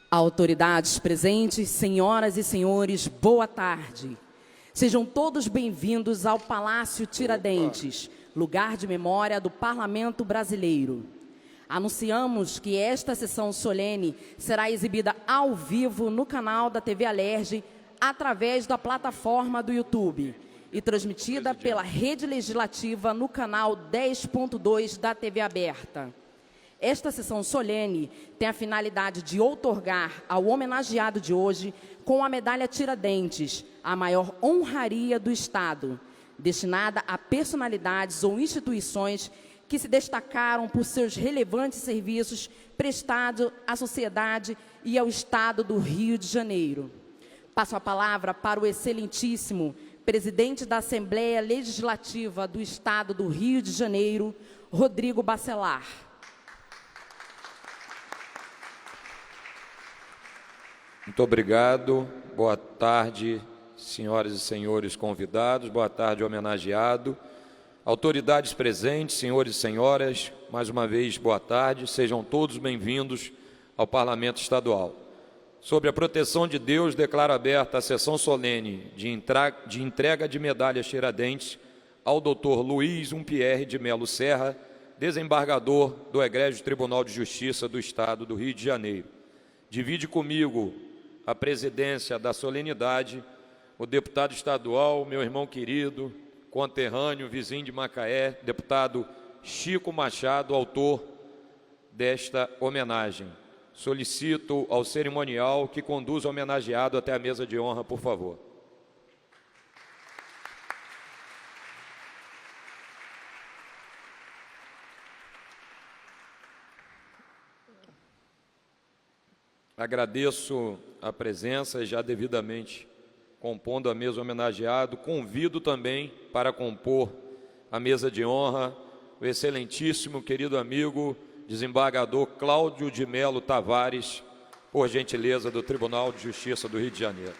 Autoridades presentes, senhoras e senhores, boa tarde. Sejam todos bem-vindos ao Palácio Tiradentes, lugar de memória do Parlamento Brasileiro. Anunciamos que esta sessão solene será exibida ao vivo no canal da TV Alerj, através da plataforma do YouTube, e transmitida pela Rede Legislativa no canal 10.2 da TV Aberta. Esta sessão solene tem a finalidade de outorgar ao homenageado de hoje com a medalha Tiradentes, a maior honraria do Estado, destinada a personalidades ou instituições que se destacaram por seus relevantes serviços prestados à sociedade e ao Estado do Rio de Janeiro. Passo a palavra para o excelentíssimo presidente da Assembleia Legislativa do Estado do Rio de Janeiro, Rodrigo Bacelar. Muito obrigado. Boa tarde, senhoras e senhores convidados. Boa tarde, homenageado. Autoridades presentes, senhores e senhoras, mais uma vez, boa tarde. Sejam todos bem-vindos ao Parlamento Estadual. Sob a proteção de Deus, declaro aberta a sessão solene de entrega de medalhas Tiradentes ao Dr. Luiz Umpierre de Melo Serra, desembargador do Egrégio Tribunal de Justiça do Estado do Rio de Janeiro. Divide comigo a presidência da solenidade o deputado estadual, meu irmão querido, conterrâneo, vizinho de Macaé, deputado Chico Machado, autor desta homenagem. Solicito ao cerimonial que conduza o homenageado até a mesa de honra, por favor. Agradeço a presença, já devidamente compondo a mesa homenageado. Convido também para compor a mesa de honra o excelentíssimo querido amigo desembargador Cláudio de Melo Tavares, por gentileza do Tribunal de Justiça do Rio de Janeiro.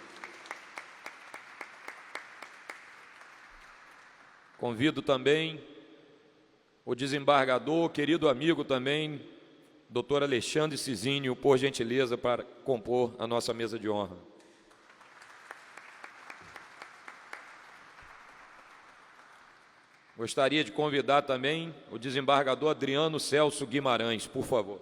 Convido também o desembargador, querido amigo também, Dr. Alexandre Cizinho, por gentileza, para compor a nossa mesa de honra. Gostaria de convidar também o desembargador Adriano Celso Guimarães, por favor.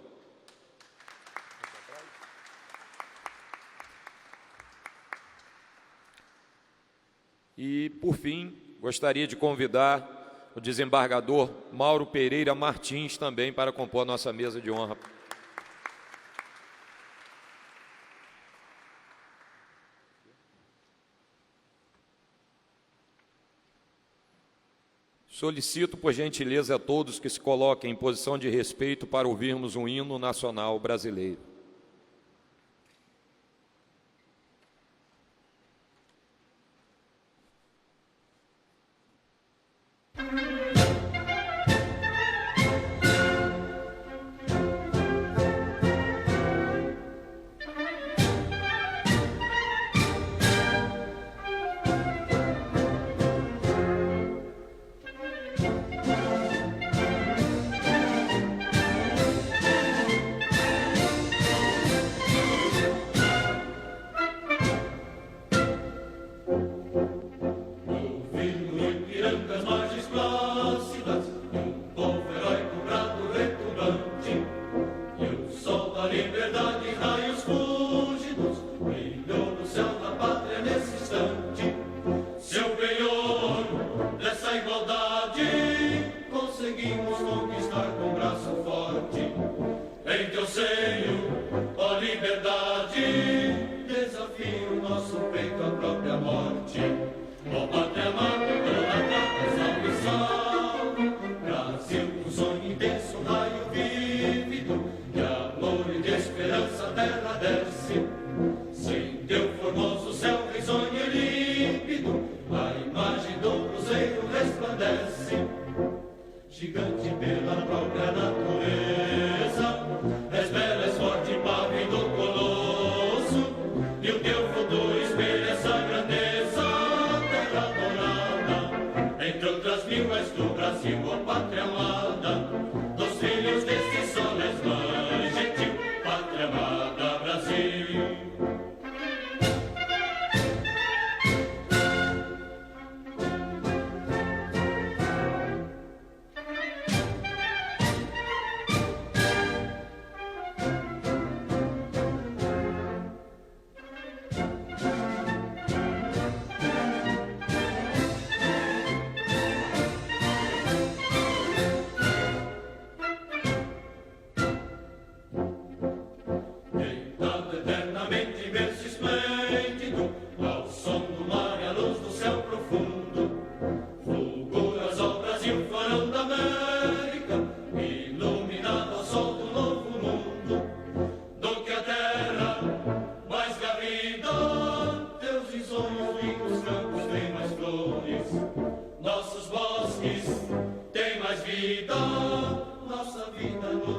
E, por fim, gostaria de convidar o desembargador Mauro Pereira Martins também para compor a nossa mesa de honra. Solicito, por gentileza, a todos que se coloquem em posição de respeito para ouvirmos um hino nacional brasileiro. Gigante pela própria natureza, és bela, és forte, pavio do colosso, e o teu futuro espelha essa grandeza, terra adorada, entre outras mil és do Brasil, ó pátria amada, dos filhos deste sol és mãe gentil, pátria amada, Brasil.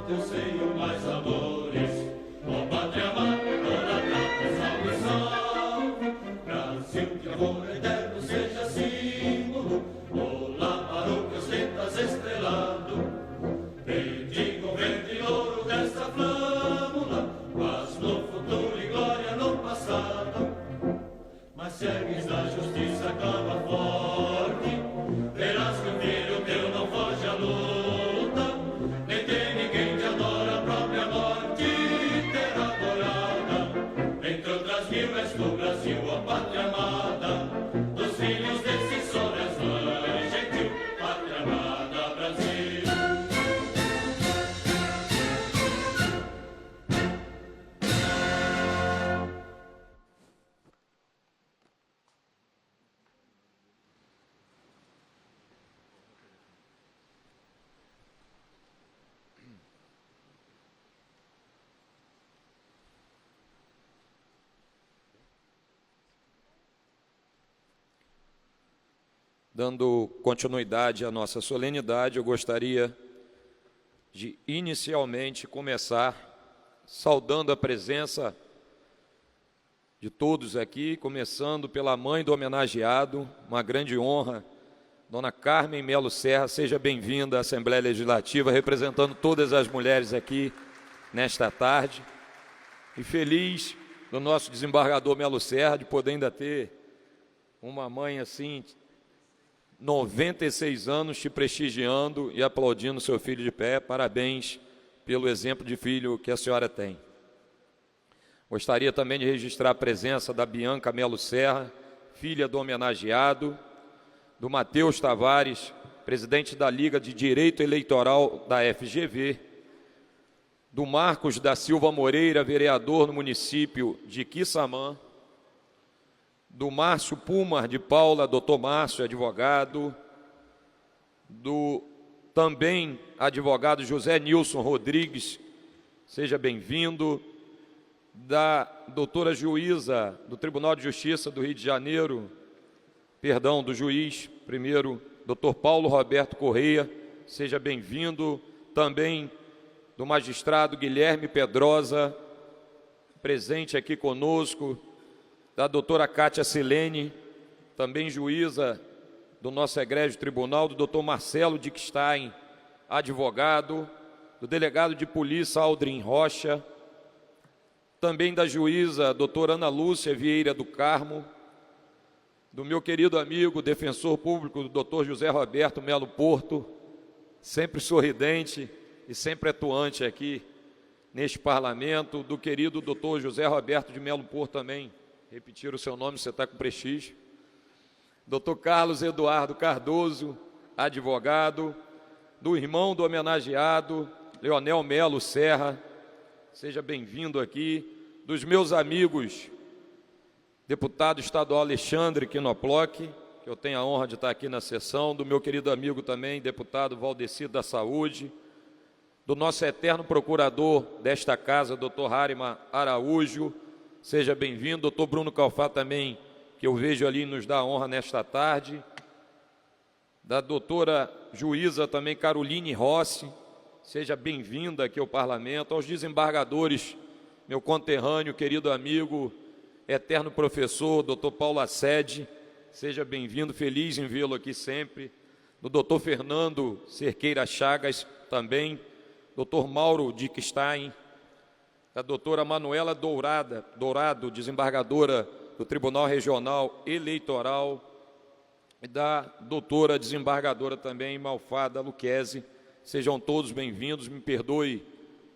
teu seio mais amores. Ó pátria amada, toda prata, salve, salve. Brasil de amor eterno seja símbolo. Olá para o que ostentas estrelado. Bendiga o vento e ouro desta flâmula, paz no futuro e glória no passado. Mas se ergues na justiça, clama forte, verás que o filho teu não foge à luta, nem tem ninguém te adora, a própria morte terá morada. Entre outras mil és tu, Brasil, a pátria amada, dos filhos desse sol és mãe gentil, pátria amada, Brasil. Dando continuidade à nossa solenidade, eu gostaria de inicialmente começar saudando a presença de todos aqui, começando pela mãe do homenageado, uma grande honra, Dona Carmen Melo Serra. Seja bem-vinda à Assembleia Legislativa, representando todas as mulheres aqui nesta tarde. E feliz do nosso desembargador Melo Serra de poder ainda ter uma mãe assim, 96 anos, te prestigiando e aplaudindo seu filho de pé. Parabéns pelo exemplo de filho que a senhora tem. Gostaria também de registrar a presença da Bianca Melo Serra, filha do homenageado, do Matheus Tavares, presidente da Liga de Direito Eleitoral da FGV, do Marcos da Silva Moreira, vereador no município de Quissamã, do Márcio Pumar de Paula, doutor Márcio, advogado, do também advogado José Nilson Rodrigues, seja bem-vindo, da doutora juíza do Tribunal de Justiça do Rio de Janeiro, perdão, do juiz primeiro, doutor Paulo Roberto Correia, seja bem-vindo, também do magistrado Guilherme Pedrosa, presente aqui conosco, da doutora Cátia Silene, também juíza do nosso egrégio tribunal, do doutor Marcelo Dickstein, advogado, do delegado de polícia Aldrin Rocha, também da juíza doutora Ana Lúcia Vieira do Carmo, do meu querido amigo, defensor público, do doutor José Roberto Melo Porto, sempre sorridente e sempre atuante aqui neste parlamento, do querido doutor José Roberto de Melo Porto também, repetir o seu nome, você está com prestígio. Dr. Carlos Eduardo Cardoso, advogado, do irmão do homenageado, Leonel Melo Serra, seja bem-vindo aqui, dos meus amigos, deputado estadual Alexandre Quinoploc, que eu tenho a honra de estar aqui na sessão, do meu querido amigo também, deputado Valdecido da Saúde, do nosso eterno procurador desta casa, doutor Harima Araújo, seja bem-vindo, doutor Bruno Calfá também, que eu vejo ali nos dá honra nesta tarde, da doutora juíza também Caroline Rossi, seja bem-vinda aqui ao parlamento, aos desembargadores, meu conterrâneo, querido amigo, eterno professor, doutor Paulo Assede, seja bem-vindo, feliz em vê-lo aqui sempre, do doutor Fernando Cerqueira Chagas também, doutor Mauro Dickstein, da doutora Manuela Dourado, desembargadora do Tribunal Regional Eleitoral, e da doutora desembargadora também, Malfada Luquezzi. Sejam todos bem-vindos, me perdoe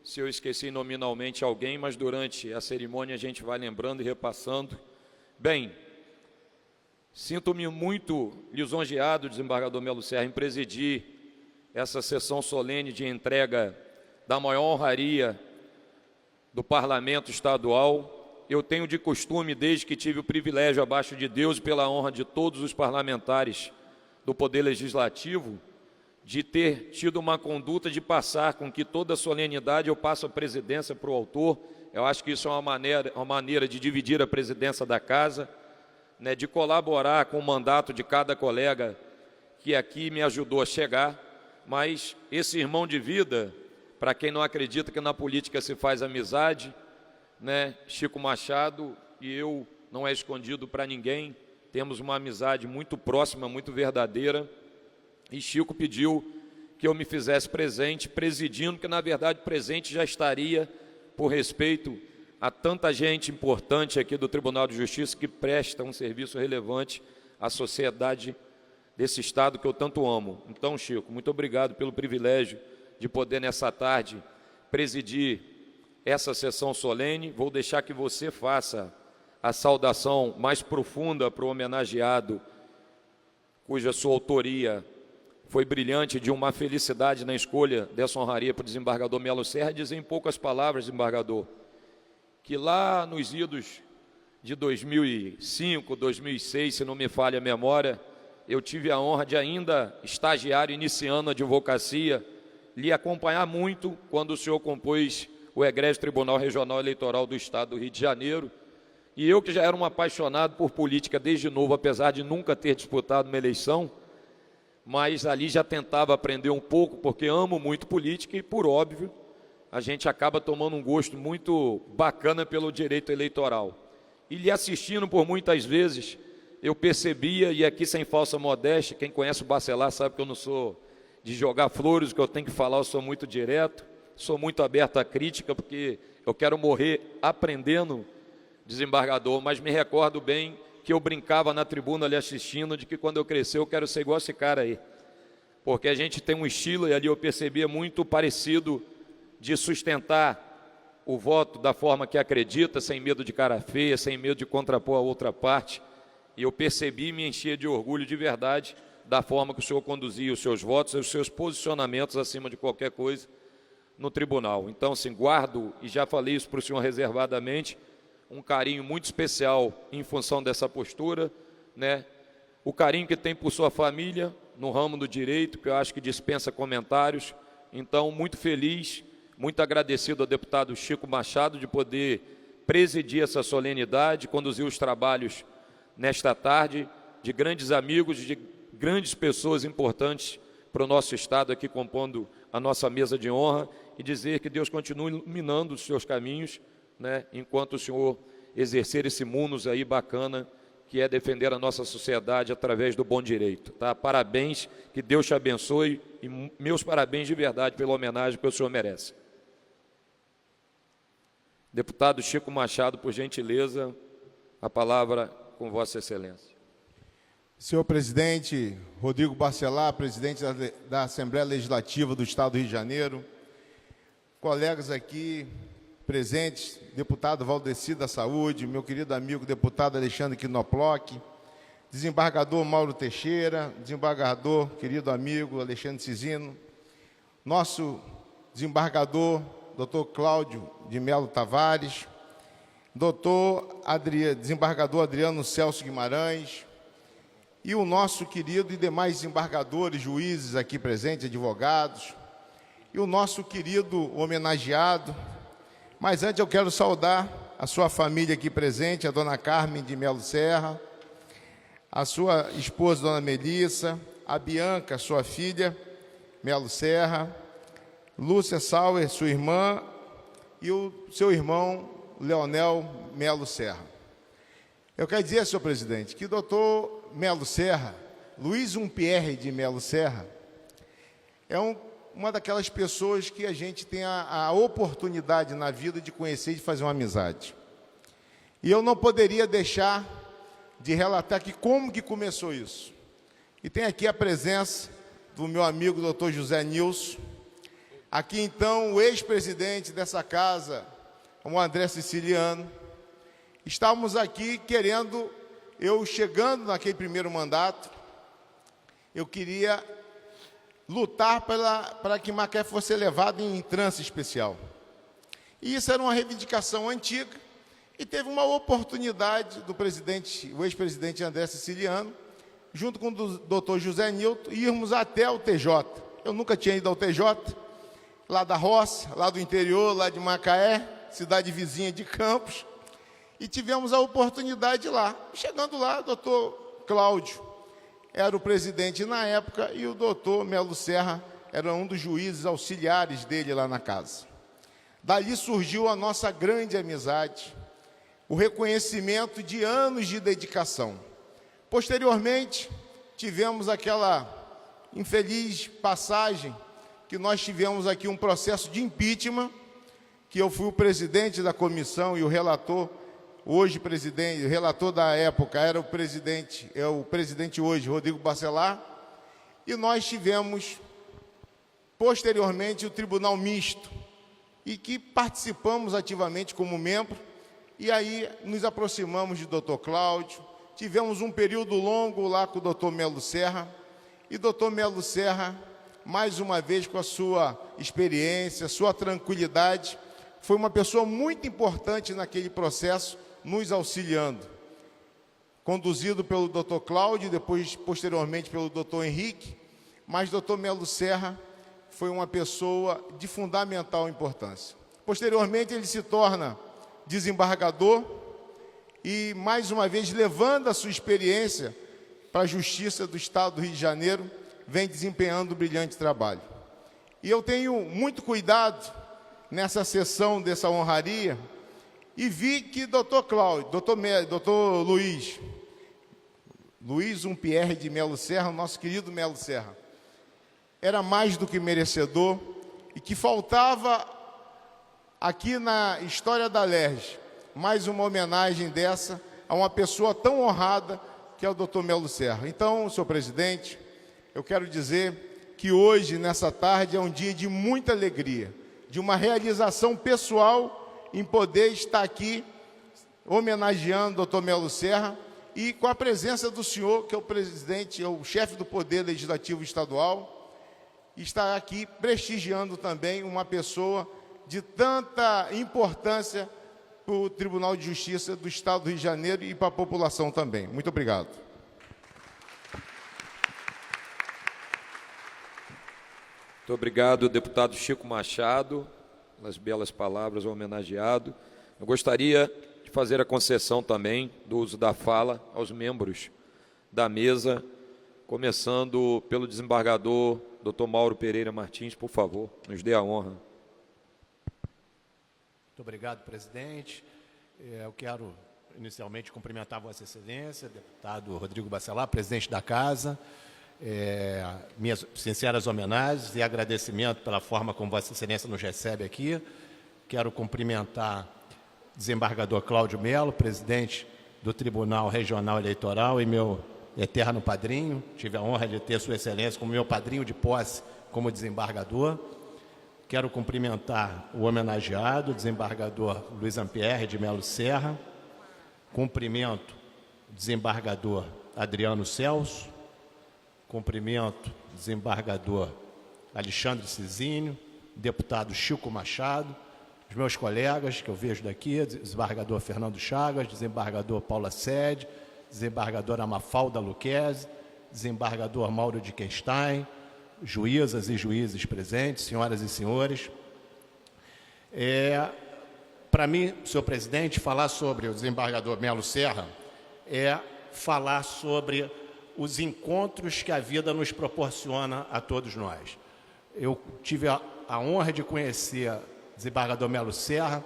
se eu esqueci nominalmente alguém, mas durante a cerimônia a gente vai lembrando e repassando. Bem, sinto-me muito lisonjeado, desembargador Melo Serra, em presidir essa sessão solene de entrega da maior honraria do Parlamento Estadual. Eu tenho de costume, desde que tive o privilégio, abaixo de Deus e pela honra de todos os parlamentares do Poder Legislativo, de ter tido uma conduta de passar com que toda a solenidade eu passo a presidência para o autor. Eu acho que isso é uma maneira de dividir a presidência da casa, né, de colaborar com o mandato de cada colega que aqui me ajudou a chegar, mas esse irmão de vida Para quem não acredita que na política se faz amizade, né? Chico Machado e eu, não é escondido para ninguém, temos uma amizade muito próxima, muito verdadeira, e Chico pediu que eu me fizesse presente, presidindo, que na verdade presente já estaria, por respeito a tanta gente importante aqui do Tribunal de Justiça que presta um serviço relevante à sociedade desse Estado que eu tanto amo. Então, Chico, muito obrigado pelo privilégio de poder, nessa tarde, presidir essa sessão solene. Vou deixar que você faça a saudação mais profunda para o homenageado, cuja sua autoria foi brilhante, de uma felicidade na escolha dessa honraria para o desembargador Melo Serra, dizer em poucas palavras, desembargador, que lá nos idos de 2005, 2006, se não me falha a memória, eu tive a honra de, ainda estagiário, iniciando a advocacia, lhe acompanhar muito quando o senhor compôs o egrégio Tribunal Regional Eleitoral do Estado do Rio de Janeiro. E eu, que já era um apaixonado por política desde novo, apesar de nunca ter disputado uma eleição, mas ali já tentava aprender um pouco, porque amo muito política e, por óbvio, a gente acaba tomando um gosto muito bacana pelo direito eleitoral. E lhe assistindo por muitas vezes, eu percebia, e aqui sem falsa modéstia, quem conhece o Bacelar sabe que eu não sou de jogar flores, o que eu tenho que falar, eu sou muito direto, sou muito aberto à crítica, porque eu quero morrer aprendendo, desembargador, mas me recordo bem que eu brincava na tribuna ali assistindo, de que quando eu crescer eu quero ser igual esse cara aí, porque a gente tem um estilo, e ali eu percebia muito parecido, de sustentar o voto da forma que acredita, sem medo de cara feia, sem medo de contrapor a outra parte, e eu percebi e me enchia de orgulho de verdade da forma que o senhor conduzia os seus votos e os seus posicionamentos acima de qualquer coisa no tribunal. Então, assim, guardo, e já falei isso para o senhor reservadamente, um carinho muito especial em função dessa postura, né? O carinho que tem por sua família no ramo do direito, que eu acho que dispensa comentários. Então, muito feliz, muito agradecido ao deputado Chico Machado de poder presidir essa solenidade, conduzir os trabalhos nesta tarde, de grandes amigos, de grandes pessoas importantes para o nosso Estado aqui compondo a nossa mesa de honra, e dizer que Deus continue iluminando os seus caminhos, né, enquanto o senhor exercer esse munus aí bacana, que é defender a nossa sociedade através do bom direito. Tá? Parabéns, que Deus te abençoe, e meus parabéns de verdade pela homenagem que o senhor merece. Deputado Chico Machado, por gentileza, a palavra com Vossa Excelência. Senhor presidente Rodrigo Bacelar, presidente da Assembleia Legislativa do Estado do Rio de Janeiro, colegas aqui presentes, deputado Valdeci da Saúde, meu querido amigo deputado Alexandre Knoploch, desembargador Mauro Teixeira, desembargador, querido amigo Alexandre Cizino, nosso desembargador, doutor Cláudio de Melo Tavares, desembargador Adriano Celso Guimarães, e o nosso querido e demais desembargadores, juízes aqui presentes, advogados, e o nosso querido homenageado. Mas antes eu quero saudar a sua família aqui presente, a dona Carmen de Melo Serra, a sua esposa, dona Melissa, a Bianca, sua filha, Melo Serra, Lúcia Sauer, sua irmã, e o seu irmão, Leonel Melo Serra. Eu quero dizer, senhor presidente, que o doutor Melo Serra, Luiz Pierre de Melo Serra, é uma daquelas pessoas que a gente tem a oportunidade na vida de conhecer e de fazer uma amizade. E eu não poderia deixar de relatar aqui como que começou isso. E tem aqui a presença do meu amigo doutor José Nilson, aqui então o ex-presidente dessa casa, o André Siciliano. Estávamos aqui querendo, eu chegando naquele primeiro mandato, eu queria lutar para que Macaé fosse elevado em trânsito especial. E isso era uma reivindicação antiga, e teve uma oportunidade do presidente, o ex-presidente André Siciliano, junto com o doutor José Nilton, irmos até o TJ. Eu nunca tinha ido ao TJ, lá da roça, lá do interior, lá de Macaé, cidade vizinha de Campos, e tivemos a oportunidade de ir lá. Chegando lá, o doutor Cláudio era o presidente na época, e o doutor Melo Serra era um dos juízes auxiliares dele lá na casa. Dali surgiu a nossa grande amizade, o reconhecimento de anos de dedicação. Posteriormente, tivemos aquela infeliz passagem que nós tivemos aqui um processo de impeachment, que eu fui o presidente da comissão e o relator, hoje presidente, o relator da época era o presidente hoje, Rodrigo Bacelar, e nós tivemos posteriormente o tribunal misto, e que participamos ativamente como membro, e aí nos aproximamos de Dr. Cláudio, tivemos um período longo lá com o Dr. Melo Serra, e Dr. Melo Serra, mais uma vez com a sua experiência, sua tranquilidade, foi uma pessoa muito importante naquele processo, nos auxiliando. Conduzido pelo Dr. Cláudio, depois, posteriormente, pelo Dr. Henrique, mas Dr. Melo Serra foi uma pessoa de fundamental importância. Posteriormente, ele se torna desembargador e, mais uma vez, levando a sua experiência para a Justiça do Estado do Rio de Janeiro, vem desempenhando um brilhante trabalho. E eu tenho muito cuidado nessa sessão dessa honraria e vi que Dr. Cláudio, Dr. Luiz Pierre de Melo Serra, nosso querido Melo Serra, era mais do que merecedor e que faltava aqui na história da LERJ mais uma homenagem dessa a uma pessoa tão honrada que é o Dr. Melo Serra. Então, senhor presidente, eu quero dizer que hoje, nessa tarde, é um dia de muita alegria, de uma realização pessoal em poder estar aqui homenageando o Dr. Melo Serra e com a presença do senhor, que é o presidente, é o chefe do Poder Legislativo Estadual, está aqui prestigiando também uma pessoa de tanta importância para o Tribunal de Justiça do Estado do Rio de Janeiro e para a população também. Muito obrigado. Muito obrigado, deputado Chico Machado, pelas belas palavras ao homenageado. Eu gostaria de fazer a concessão também do uso da fala aos membros da mesa, começando pelo desembargador Dr. Mauro Pereira Martins, por favor, nos dê a honra. Muito obrigado, presidente. Eu quero inicialmente cumprimentar Vossa Excelência, deputado Rodrigo Bacelar, presidente da Casa, minhas sinceras homenagens e agradecimento pela forma como Vossa Excelência nos recebe aqui. Quero cumprimentar o desembargador Cláudio Melo, presidente do Tribunal Regional Eleitoral e meu eterno padrinho. Tive a honra de ter Sua Excelência como meu padrinho de posse como desembargador. Quero cumprimentar o homenageado, o desembargador Luiz Pierre de Melo Serra. Cumprimento o desembargador Adriano Celso. Cumprimento o desembargador Alexandre Cizinho, deputado Chico Machado, os meus colegas que eu vejo daqui, desembargador Fernando Chagas, desembargador Paula Sede, desembargadora Mafalda Luquezzi, desembargador Mauro de Quenstein, juízas e juízes presentes, senhoras e senhores. Para mim, senhor presidente, falar sobre o desembargador Melo Serra é falar sobre os encontros que a vida nos proporciona a todos nós. Eu tive a honra de conhecer o desembargador Melo Serra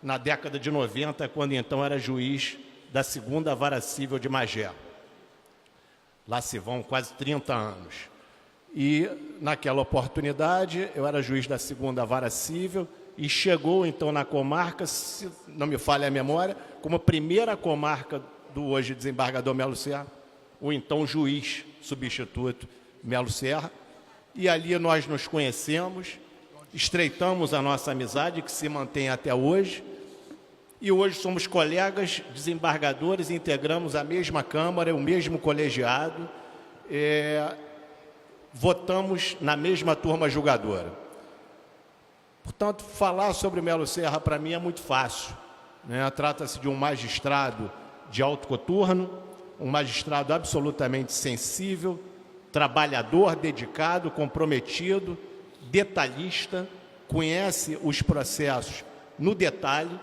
na década de 90, quando então era juiz da 2ª Vara Cível de Magé. Lá se vão quase 30 anos. E, naquela oportunidade, eu era juiz da 2ª Vara Cível e chegou, então, na comarca, se não me falha a memória, como a primeira comarca do hoje desembargador Melo Serra, o então juiz substituto Melo Serra. E ali nós nos conhecemos, estreitamos a nossa amizade, que se mantém até hoje, e hoje somos colegas desembargadores, integramos a mesma Câmara, o mesmo colegiado, votamos na mesma turma julgadora. Portanto, falar sobre o Melo Serra para mim é muito fácil, né? Trata-se de um magistrado de alto coturno, um magistrado absolutamente sensível, trabalhador, dedicado, comprometido, detalhista, conhece os processos no detalhe,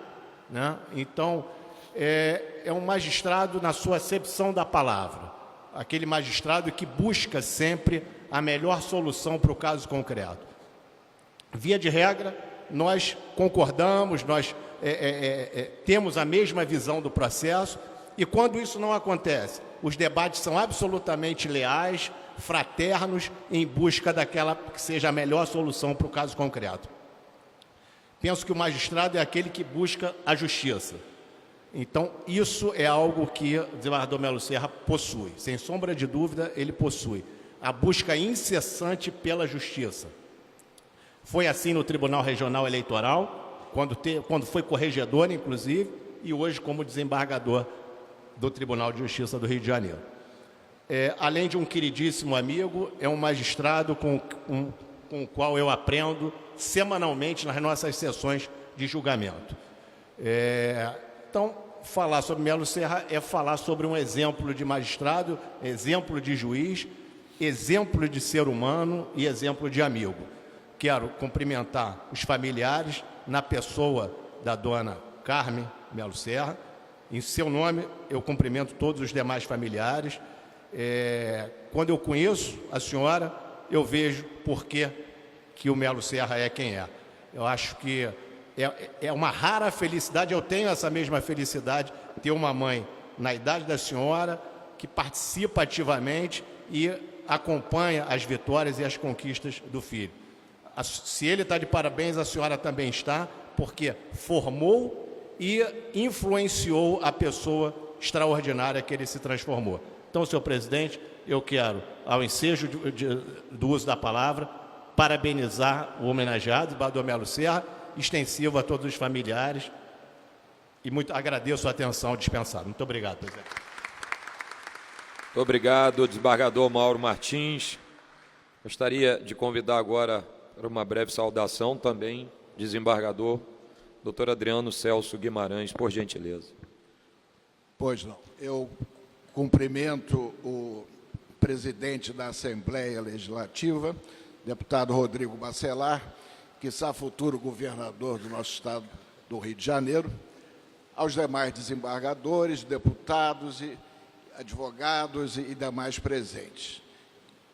né? Então, é um magistrado na sua acepção da palavra, aquele magistrado que busca sempre a melhor solução para o caso concreto. Via de regra, nós concordamos, nós temos a mesma visão do processo, e quando isso não acontece, os debates são absolutamente leais, fraternos, em busca daquela que seja a melhor solução para o caso concreto. Penso que o magistrado é aquele que busca a justiça. Então, isso é algo que o desembargador Melo Serra possui. Sem sombra de dúvida, ele possui. A busca incessante pela justiça. Foi assim no Tribunal Regional Eleitoral, quando foi corregedor, inclusive, e hoje como desembargador do Tribunal de Justiça do Rio de Janeiro. Além de um queridíssimo amigo, é um magistrado com o qual eu aprendo semanalmente nas nossas sessões de julgamento. Então, falar sobre Melo Serra é falar sobre um exemplo de magistrado, exemplo de juiz, exemplo de ser humano e exemplo de amigo. Quero cumprimentar os familiares na pessoa da dona Carmen Melo Serra. Em seu nome, eu cumprimento todos os demais familiares. Quando eu conheço a senhora, eu vejo por que o Melo Serra é quem é. Eu acho que é uma rara felicidade, eu tenho essa mesma felicidade, ter uma mãe na idade da senhora, que participa ativamente e acompanha as vitórias e as conquistas do filho. Se ele está de parabéns, a senhora também está, porque formou e influenciou a pessoa extraordinária que ele se transformou. Então, senhor presidente, eu quero, ao ensejo do uso da palavra, parabenizar o homenageado, o desembargador Melo Serra, extensivo a todos os familiares, e agradeço a atenção dispensada. Muito obrigado, presidente. Muito obrigado, desembargador Mauro Martins. Gostaria de convidar agora para uma breve saudação também, desembargador, doutor Adriano Celso Guimarães, por gentileza. Pois não. Eu cumprimento o presidente da Assembleia Legislativa, deputado Rodrigo Bacelar, quiçá futuro governador do nosso estado do Rio de Janeiro, aos demais desembargadores, deputados, e advogados e demais presentes.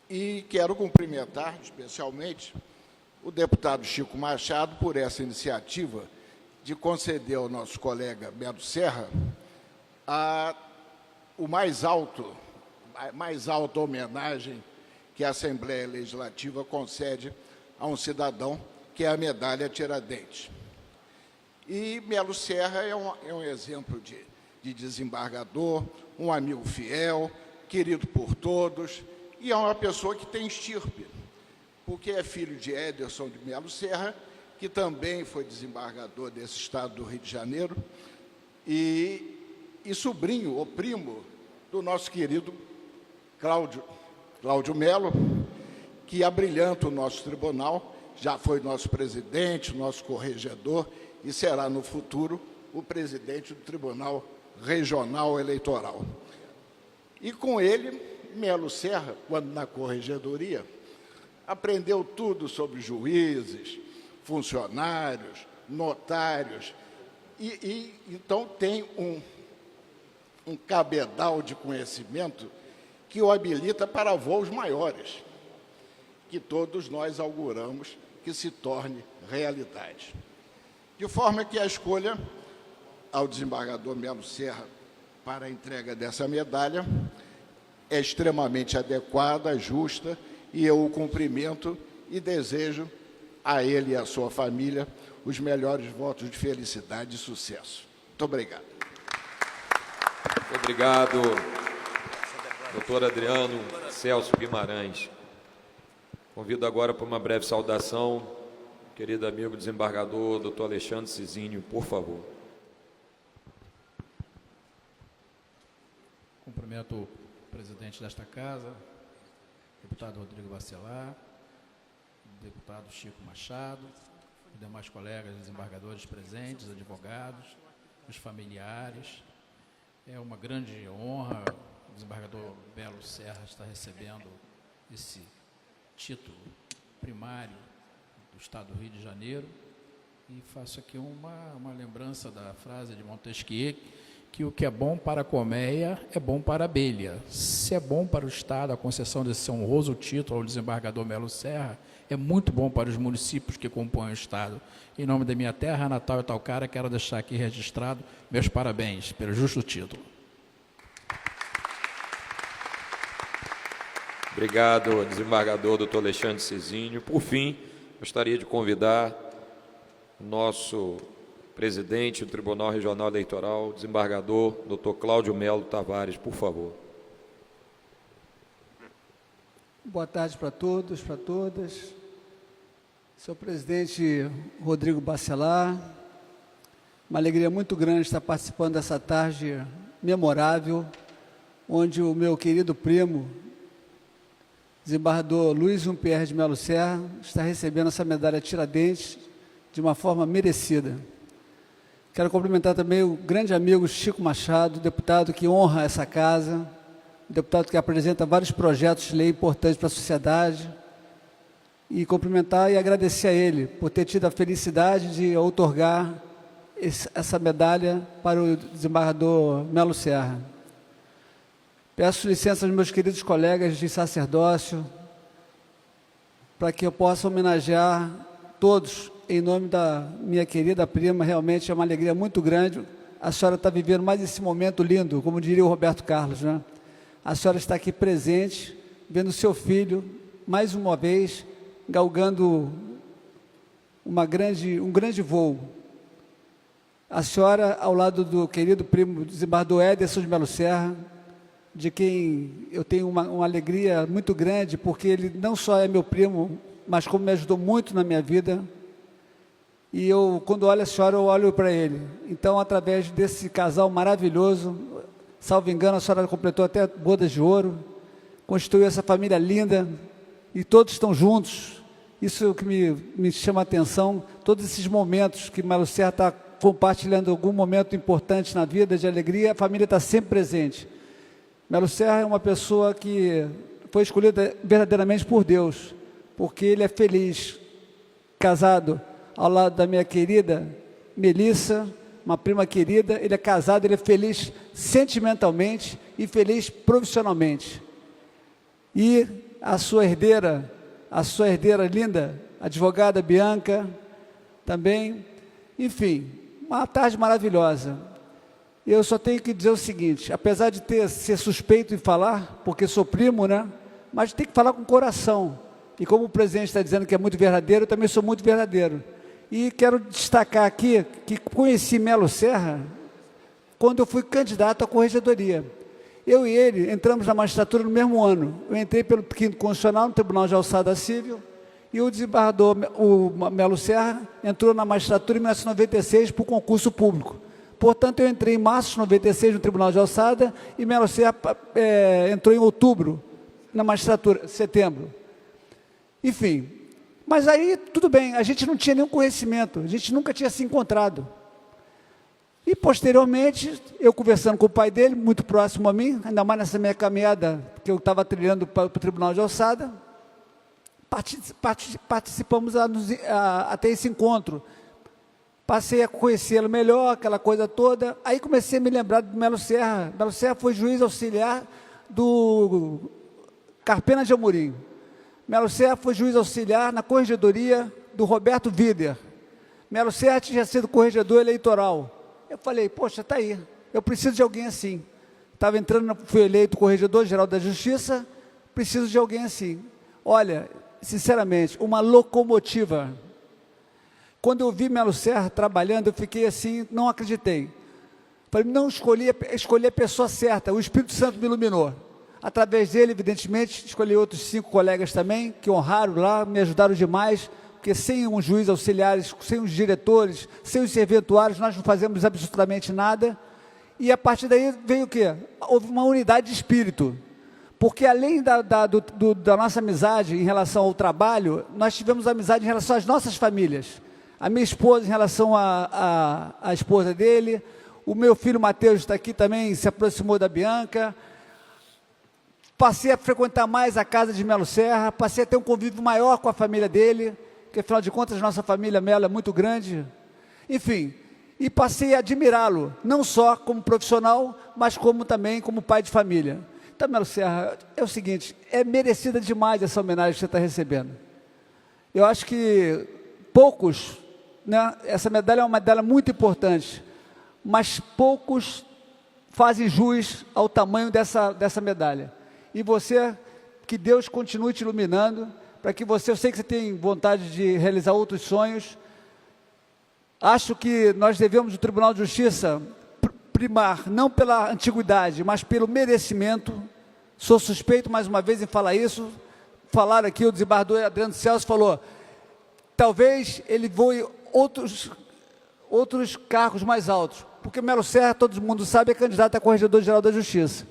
E quero cumprimentar especialmente o deputado Chico Machado por essa iniciativa de conceder ao nosso colega Melo Serra a mais alta homenagem que a Assembleia Legislativa concede a um cidadão, que é a medalha Tiradentes. E Melo Serra é um exemplo de desembargador, um amigo fiel, querido por todos, e é uma pessoa que tem estirpe, porque é filho de Ederson de Melo Serra, que também foi desembargador desse estado do Rio de Janeiro, e sobrinho, ou primo, do nosso querido Cláudio Melo, que abrilhanta o nosso tribunal, já foi nosso presidente, nosso corregedor, e será no futuro o presidente do Tribunal Regional Eleitoral. E com ele, Melo Serra, quando na corregedoria, aprendeu tudo sobre juízes, funcionários, notários, e então tem um cabedal de conhecimento que o habilita para voos maiores, que todos nós auguramos que se torne realidade. De forma que a escolha ao desembargador Melo Serra para a entrega dessa medalha é extremamente adequada, justa, e eu o cumprimento e desejo a ele e à sua família os melhores votos de felicidade e sucesso. Muito obrigado. Muito obrigado, doutor Adriano Celso Guimarães. Convido agora para uma breve saudação, querido amigo desembargador, doutor Alexandre Cizinho, por favor. Cumprimento o presidente desta casa, deputado Rodrigo Bacelar, deputado Chico Machado, os demais colegas desembargadores presentes, advogados, os familiares. É uma grande honra o desembargador Melo Serra estar recebendo esse título primário do Estado do Rio de Janeiro, e faço aqui uma lembrança da frase de Montesquieu, que o que é bom para a colmeia é bom para a abelha. Se é bom para o Estado a concessão desse honroso título ao desembargador Melo Serra, é muito bom para os municípios que compõem o Estado. Em nome da minha terra, natal e Taucara, quero deixar aqui registrado meus parabéns pelo justo título. Obrigado, desembargador Dr. Alexandre Cezinho. Por fim, gostaria de convidar o nosso presidente do Tribunal Regional Eleitoral, desembargador Dr. Cláudio Melo Tavares, por favor. Boa tarde para todos, para todas. Senhor presidente Rodrigo Bacelar, uma alegria muito grande estar participando dessa tarde memorável, onde o meu querido primo, desembargador Luiz Pierre de Melo Serra, está recebendo essa medalha Tiradentes de uma forma merecida. Quero cumprimentar também o grande amigo Chico Machado, deputado que honra essa casa, deputado que apresenta vários projetos de lei importantes para a sociedade, e cumprimentar e agradecer a ele por ter tido a felicidade de outorgar essa medalha para o desembargador Melo Serra. Peço licença aos meus queridos colegas de sacerdócio para que eu possa homenagear todos em nome da minha querida prima. Realmente é uma alegria muito grande. A senhora está vivendo mais esse momento lindo, como diria o Roberto Carlos, né? A senhora está aqui presente, vendo seu filho, mais uma vez, galgando um grande voo. A senhora, ao lado do querido primo desembargador Ederson de Melo Serra, de quem eu tenho uma alegria muito grande, porque ele não só é meu primo, mas como me ajudou muito na minha vida. E eu, quando olho a senhora, eu olho para ele. Então, através desse casal maravilhoso, salvo engano, a senhora completou até bodas de ouro, constituiu essa família linda, e todos estão juntos. Isso é o que me chama a atenção, todos esses momentos que Melo Serra está compartilhando algum momento importante na vida, de alegria, a família está sempre presente. Melo Serra é uma pessoa que foi escolhida verdadeiramente por Deus, porque ele é feliz, casado ao lado da minha querida Melissa, uma prima querida. Ele é casado, ele é feliz sentimentalmente e feliz profissionalmente. E a sua herdeira linda, a advogada Bianca, também. Enfim, uma tarde maravilhosa. Eu só tenho que dizer o seguinte, apesar de ser suspeito em falar, porque sou primo, né? Mas tem que falar com o coração. E como o presidente está dizendo que é muito verdadeiro, eu também sou muito verdadeiro. E quero destacar aqui que conheci Melo Serra quando eu fui candidato à corregedoria. Eu e ele entramos na magistratura no mesmo ano. Eu entrei pelo 5º Constitucional, no Tribunal de Alçada Civil, e o desembargador, o Melo Serra, entrou na magistratura em 1996 por concurso público. Portanto, eu entrei em março de 96 no Tribunal de Alçada e Melo Serra entrou em outubro na magistratura, setembro. Enfim, mas aí tudo bem, a gente não tinha nenhum conhecimento, a gente nunca tinha se encontrado. E posteriormente, eu conversando com o pai dele, muito próximo a mim, ainda mais nessa minha caminhada que eu estava trilhando para o Tribunal de Alçada, participamos até esse encontro. Passei a conhecê-lo melhor, aquela coisa toda. Aí comecei a me lembrar do Melo Serra. Melo Serra foi juiz auxiliar do Carpena de Amorim. Melo Serra foi juiz auxiliar na corregedoria do Roberto Vider. Melo Serra tinha sido corregedor eleitoral. Eu falei, poxa, está aí, eu preciso de alguém assim. Estava entrando, fui eleito corregedor-geral da Justiça, preciso de alguém assim. Olha, sinceramente, uma locomotiva. Quando eu vi Melo Serra trabalhando, eu fiquei assim, não acreditei. Falei, não escolhi a pessoa certa, o Espírito Santo me iluminou. Através dele, evidentemente, escolhi outros 5 colegas também, que honraram lá, me ajudaram demais, porque sem um juiz auxiliares, sem os diretores, sem os serventuários, nós não fazemos absolutamente nada. E a partir daí veio o quê? Houve uma unidade de espírito. Porque além da nossa amizade em relação ao trabalho, nós tivemos amizade em relação às nossas famílias. A minha esposa em relação à esposa dele, o meu filho Mateus está aqui também, se aproximou da Bianca. Passei a frequentar mais a casa de Melo Serra, passei a ter um convívio maior com a família dele, porque afinal de contas nossa família Melo é muito grande. Enfim, e passei a admirá-lo, não só como profissional, mas como também como pai de família. Então, Melo Serra, é o seguinte, é merecida demais essa homenagem que você está recebendo. Eu acho que poucos, né, essa medalha é uma medalha muito importante, mas poucos fazem jus ao tamanho dessa medalha. E você, que Deus continue te iluminando, para que você, eu sei que você tem vontade de realizar outros sonhos. Acho que nós devemos, o Tribunal de Justiça, primar, não pela antiguidade, mas pelo merecimento. Sou suspeito, mais uma vez, em falar isso. Falaram aqui, o desembargador Adriano Celso falou, talvez ele voe outros cargos mais altos, porque Melo Serra, todo mundo sabe, é candidato a Corregedor-Geral da Justiça.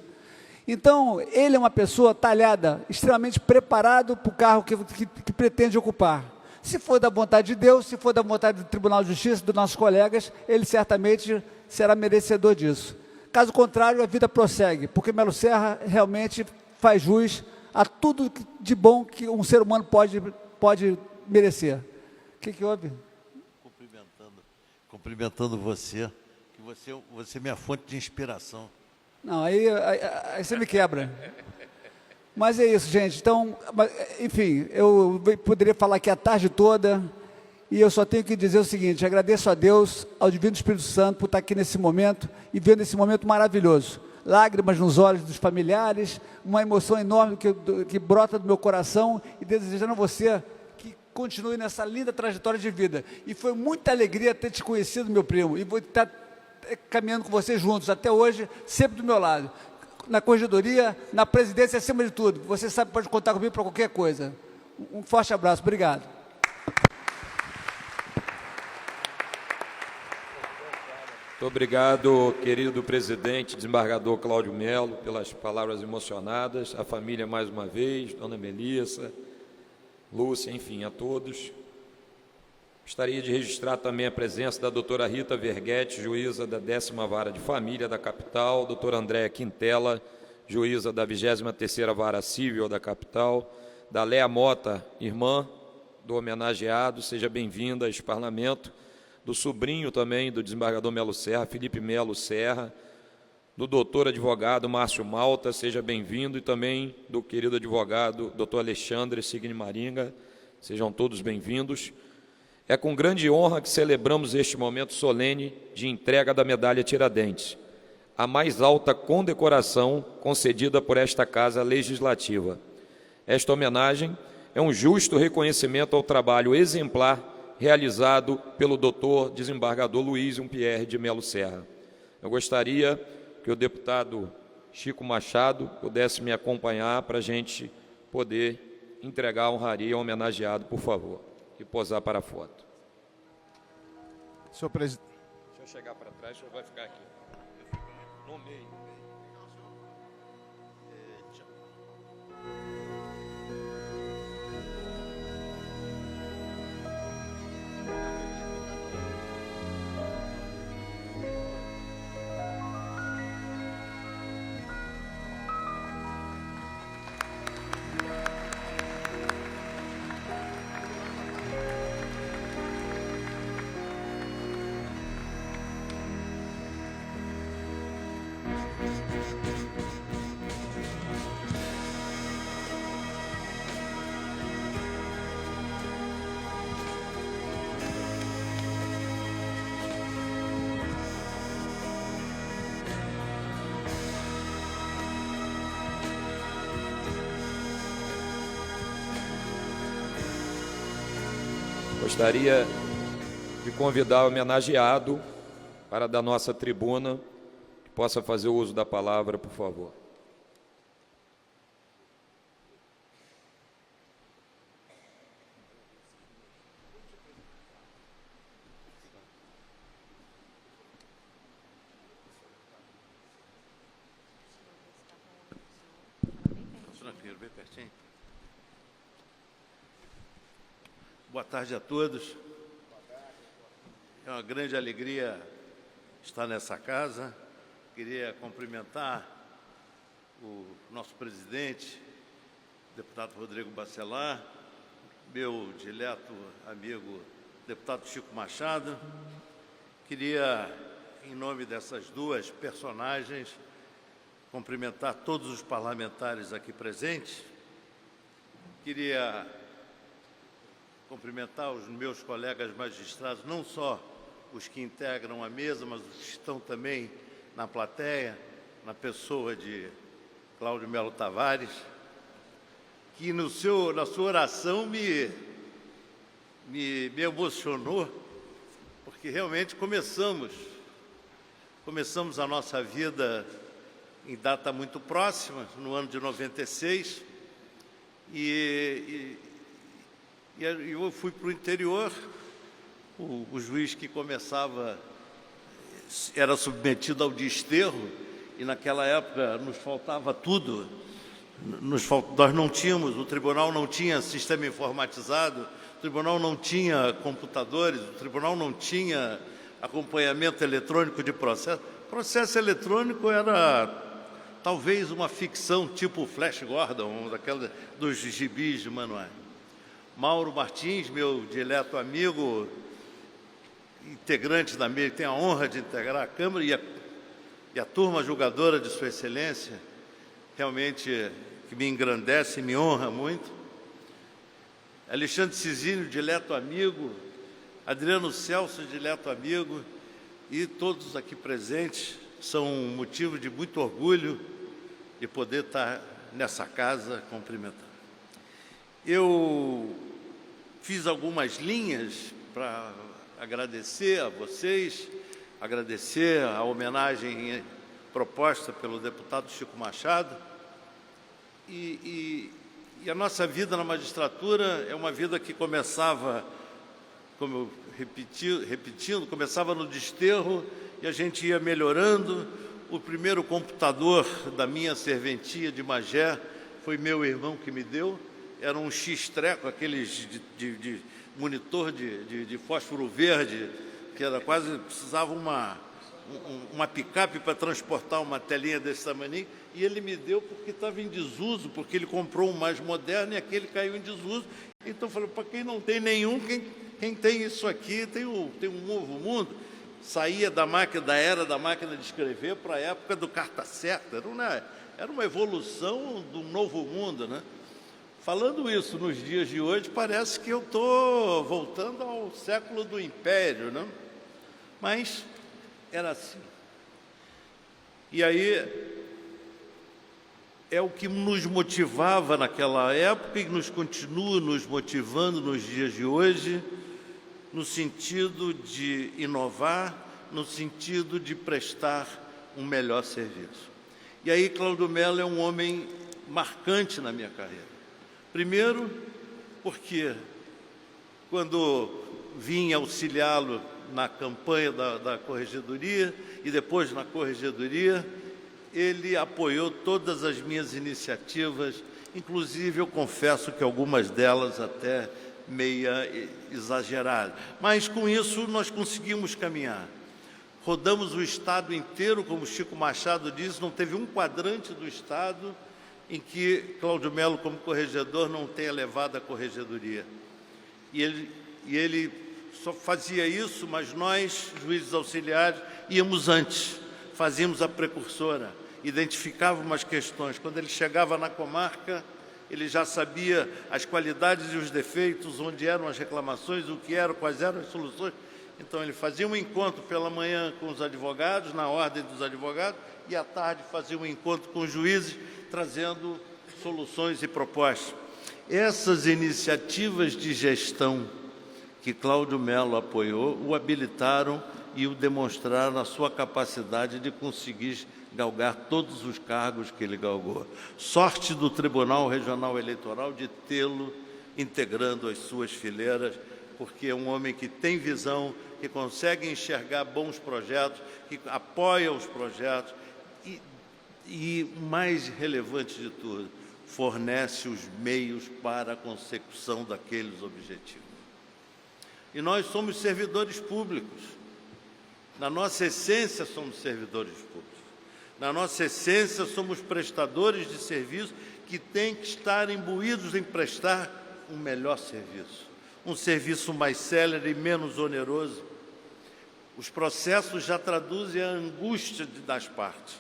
Então, ele é uma pessoa talhada, extremamente preparado para o cargo que pretende ocupar. Se for da vontade de Deus, se for da vontade do Tribunal de Justiça, dos nossos colegas, ele certamente será merecedor disso. Caso contrário, a vida prossegue, porque Melo Serra realmente faz jus a tudo de bom que um ser humano pode merecer. O que houve? Cumprimentando você, que você é minha fonte de inspiração. Não, aí você me quebra. Mas é isso, gente. Então, enfim, eu poderia falar aqui a tarde toda, e eu só tenho que dizer o seguinte, agradeço a Deus, ao Divino Espírito Santo, por estar aqui nesse momento, e vendo esse momento maravilhoso. Lágrimas nos olhos dos familiares, uma emoção enorme que brota do meu coração, e desejando a você que continue nessa linda trajetória de vida. E foi muita alegria ter te conhecido, meu primo, e vou estar caminhando com vocês juntos, até hoje, sempre do meu lado. Na corregedoria, na presidência, acima de tudo. Você sabe, pode contar comigo para qualquer coisa. Um forte abraço, obrigado. Muito obrigado, querido presidente, desembargador Cláudio Melo, pelas palavras emocionadas, a família mais uma vez, dona Melissa, Lúcia, enfim, a todos. Gostaria de registrar também a presença da doutora Rita Verguete, juíza da 10ª Vara de Família da capital, doutora Andréa Quintela, juíza da 23ª Vara Civil da capital, da Léa Mota, irmã do homenageado, seja bem-vinda a este parlamento, do sobrinho também do desembargador Melo Serra, Felipe Melo Serra, do doutor advogado Márcio Malta, seja bem-vindo, e também do querido advogado doutor Alexandre Signi Maringa, sejam todos bem-vindos. É com grande honra que celebramos este momento solene de entrega da medalha Tiradentes, a mais alta condecoração concedida por esta Casa Legislativa. Esta homenagem é um justo reconhecimento ao trabalho exemplar realizado pelo doutor desembargador Luiz Pierre de Melo Serra. Eu gostaria que o deputado Chico Machado pudesse me acompanhar para a gente poder entregar a honraria ao homenageado, por favor, e posar para a foto. Senhor presidente. Deixa eu chegar para trás, o senhor vai ficar aqui. No meio. Gostaria de convidar o homenageado para da nossa tribuna, que possa fazer o uso da palavra, por favor. Tranquilo, bem pertinho. Boa tarde a todos. É uma grande alegria estar nessa casa. Queria cumprimentar o nosso presidente, deputado Rodrigo Bacelar, meu dileto amigo, deputado Chico Machado. Queria, em nome dessas duas personagens, cumprimentar todos os parlamentares aqui presentes. Queria cumprimentar os meus colegas magistrados, não só os que integram a mesa, mas os que estão também na plateia, na pessoa de Cláudio Melo Tavares, que na sua oração me emocionou, porque realmente começamos a nossa vida em data muito próxima, no ano de 96, e eu fui para o interior. O juiz que começava era submetido ao desterro, e naquela época nos faltava tudo. Nós não tínhamos, o tribunal não tinha sistema informatizado, o tribunal não tinha computadores, o tribunal não tinha acompanhamento eletrônico de processo. Processo eletrônico era talvez uma ficção tipo Flash Gordon, daquela dos gibis de manuais. Mauro Martins, meu dileto amigo, integrante da mesa, tem a honra de integrar a Câmara, e a turma julgadora de Sua Excelência, realmente que me engrandece e me honra muito. Alexandre Cizinho, dileto amigo, Adriano Celso, dileto amigo, e todos aqui presentes são um motivo de muito orgulho de poder estar nessa casa cumprimentando. Eu fiz algumas linhas para agradecer a vocês, agradecer a homenagem proposta pelo deputado Chico Machado. E a nossa vida na magistratura é uma vida que começava, como eu repetindo, começava no desterro e a gente ia melhorando. O primeiro computador da minha serventia de Magé foi meu irmão que me deu. Era um X-treco, aqueles de monitor de fósforo verde, que era quase, precisava uma picape para transportar uma telinha desse tamanho, e ele me deu porque estava em desuso, porque ele comprou um mais moderno e aquele caiu em desuso. Então eu falei, para quem não tem nenhum, quem tem isso aqui tem um novo mundo. Saía da era da máquina de escrever para a época do carta certa, era uma evolução do novo mundo, né? Falando isso nos dias de hoje, parece que eu estou voltando ao século do Império, né? Mas era assim. E aí é o que nos motivava naquela época e nos continua nos motivando nos dias de hoje, no sentido de inovar, no sentido de prestar um melhor serviço. E aí Cláudio Melo é um homem marcante na minha carreira. Primeiro, porque quando vim auxiliá-lo na campanha da Corregedoria e depois na Corregedoria, ele apoiou todas as minhas iniciativas, inclusive eu confesso que algumas delas até meia exageradas. Mas com isso nós conseguimos caminhar. Rodamos o Estado inteiro, como Chico Machado disse, não teve um quadrante do Estado em que Cláudio Melo, como corregedor, não tenha levado a Corregedoria. E ele só fazia isso, mas nós, juízes auxiliares, íamos antes, fazíamos a precursora, identificávamos as questões. Quando ele chegava na comarca, ele já sabia as qualidades e os defeitos, onde eram as reclamações, o que eram, quais eram as soluções. Então, ele fazia um encontro pela manhã com os advogados, na ordem dos advogados, e à tarde fazia um encontro com os juízes, trazendo soluções e propostas. Essas iniciativas de gestão que Cláudio Melo apoiou, o habilitaram e o demonstraram na sua capacidade de conseguir galgar todos os cargos que ele galgou. Sorte do Tribunal Regional Eleitoral de tê-lo integrando as suas fileiras, porque é um homem que tem visão, que consegue enxergar bons projetos, que apoia os projetos e mais relevante de tudo, fornece os meios para a consecução daqueles objetivos. E nós somos servidores públicos. Na nossa essência, somos servidores públicos. Na nossa essência, somos prestadores de serviço que têm que estar imbuídos em prestar um melhor serviço. Um serviço mais célere e menos oneroso. Os processos já traduzem a angústia das partes,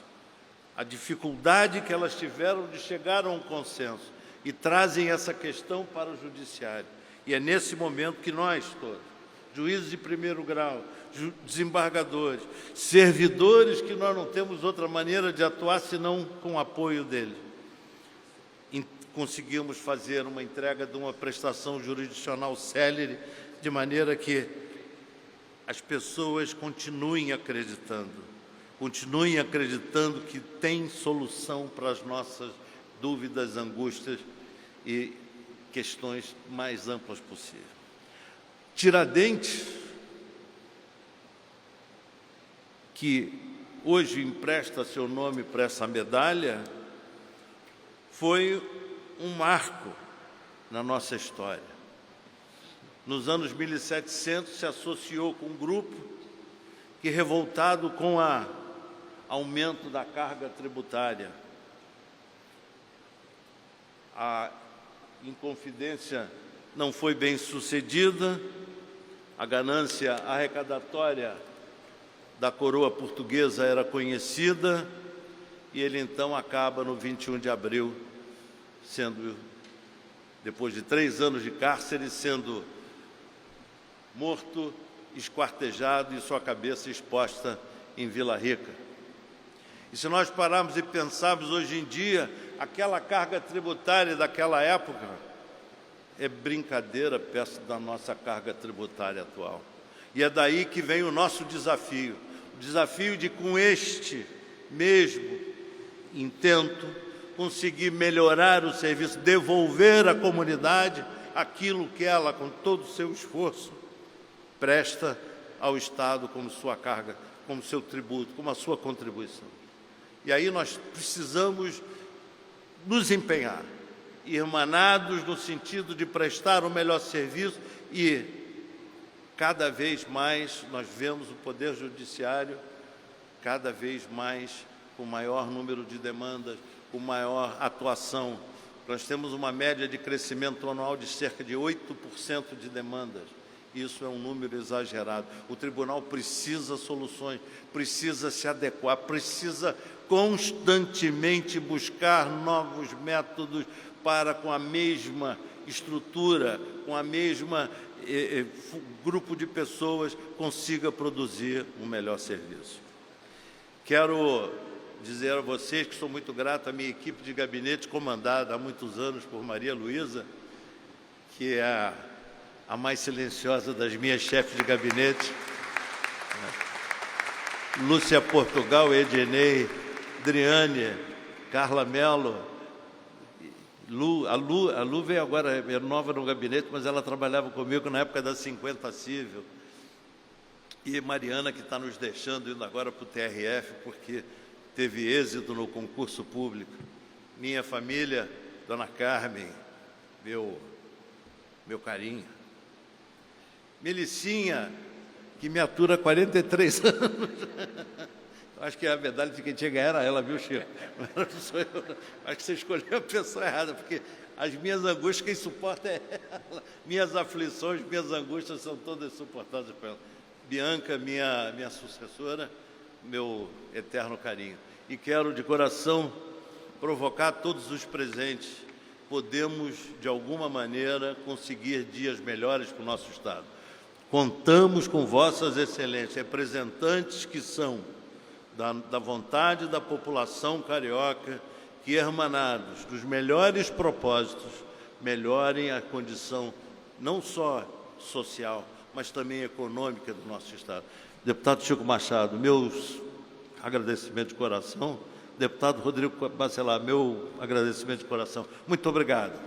a dificuldade que elas tiveram de chegar a um consenso e trazem essa questão para o judiciário. E é nesse momento que nós todos, juízes de primeiro grau, desembargadores, servidores, que nós não temos outra maneira de atuar senão com o apoio deles, conseguimos fazer uma entrega de uma prestação jurisdicional célere, de maneira que as pessoas continuem acreditando que tem solução para as nossas dúvidas, angústias e questões mais amplas possível. Tiradentes, que hoje empresta seu nome para essa medalha, foi um marco na nossa história. Nos anos 1700, se associou com um grupo que, revoltado com o aumento da carga tributária, a Inconfidência não foi bem sucedida, a ganância arrecadatória da coroa portuguesa era conhecida, e ele então acaba no 21 de abril, sendo, depois de 3 anos de cárcere, sendo morto, esquartejado e sua cabeça exposta em Vila Rica. E se nós pararmos e pensarmos hoje em dia, aquela carga tributária daquela época é brincadeira perto da nossa carga tributária atual. E é daí que vem o nosso desafio, o desafio de, com este mesmo intento, conseguir melhorar o serviço, devolver à comunidade aquilo que ela, com todo o seu esforço, presta ao Estado como sua carga, como seu tributo, como a sua contribuição. E aí nós precisamos nos empenhar, irmanados no sentido de prestar o melhor serviço, e cada vez mais nós vemos o Poder Judiciário cada vez mais com maior número de demandas, com maior atuação. Nós temos uma média de crescimento anual de cerca de 8% de demandas. Isso é um número exagerado. O tribunal precisa de soluções, precisa se adequar, precisa constantemente buscar novos métodos para, com a mesma estrutura, com a mesma grupo de pessoas, consiga produzir um melhor serviço. Quero dizer a vocês que sou muito grato à minha equipe de gabinete, comandada há muitos anos por Maria Luísa, que é a mais silenciosa das minhas chefes de gabinete, Lúcia Portugal, Ednei, Driane, Carla Mello. A Lu veio agora, é nova no gabinete, mas ela trabalhava comigo na época da 50 Cível. E Mariana, que está nos deixando, indo agora para o TRF, porque teve êxito no concurso público. Minha família, Dona Carmen, meu carinho. Melicinha, que me atura há 43 anos. Acho que a medalha de quem tinha ganho era ela, viu, Chico? Não sou eu. Acho que você escolheu a pessoa errada, porque as minhas angústias, quem suporta é ela. Minhas aflições, minhas angústias são todas suportadas por ela. Bianca, minha sucessora, meu eterno carinho. E quero, de coração, provocar todos os presentes. Podemos, de alguma maneira, conseguir dias melhores para o nosso Estado. Contamos com vossas excelências, representantes que são da vontade da população carioca, que, hermanados dos melhores propósitos, melhorem a condição não só social, mas também econômica do nosso Estado. Deputado Chico Machado, meus agradecimentos de coração. Deputado Rodrigo Bacelar, meu agradecimento de coração. Muito obrigado.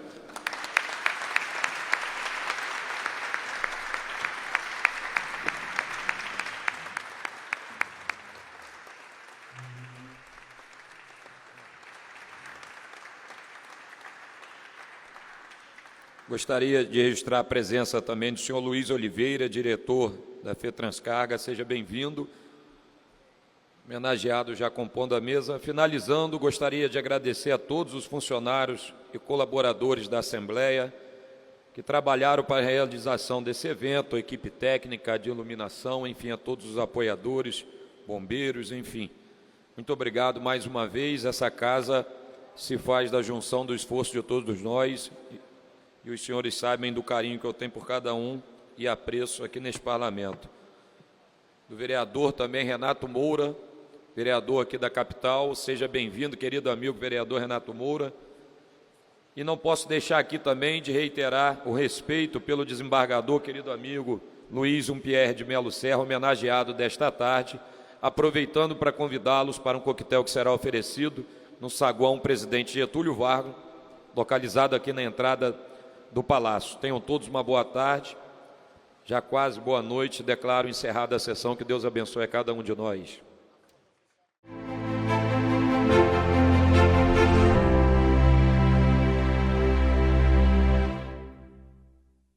Gostaria de registrar a presença também do senhor Luiz Oliveira, diretor da FETranscarga. Seja bem-vindo. Homenageado já compondo a mesa. Finalizando, gostaria de agradecer a todos os funcionários e colaboradores da Assembleia que trabalharam para a realização desse evento, a equipe técnica de iluminação, enfim, a todos os apoiadores, bombeiros, enfim. Muito obrigado mais uma vez. Essa casa se faz da junção do esforço de todos nós e os senhores sabem do carinho que eu tenho por cada um e apreço aqui neste parlamento. Do vereador também, Renato Moura, vereador aqui da capital, seja bem-vindo, querido amigo vereador Renato Moura. E não posso deixar aqui também de reiterar o respeito pelo desembargador, querido amigo Luiz Pierre de Melo Serra, homenageado desta tarde, aproveitando para convidá-los para um coquetel que será oferecido no saguão Presidente Getúlio Vargas, localizado aqui na entrada do Palácio. Tenham todos uma boa tarde, já quase boa noite, declaro encerrada a sessão, que Deus abençoe a cada um de nós.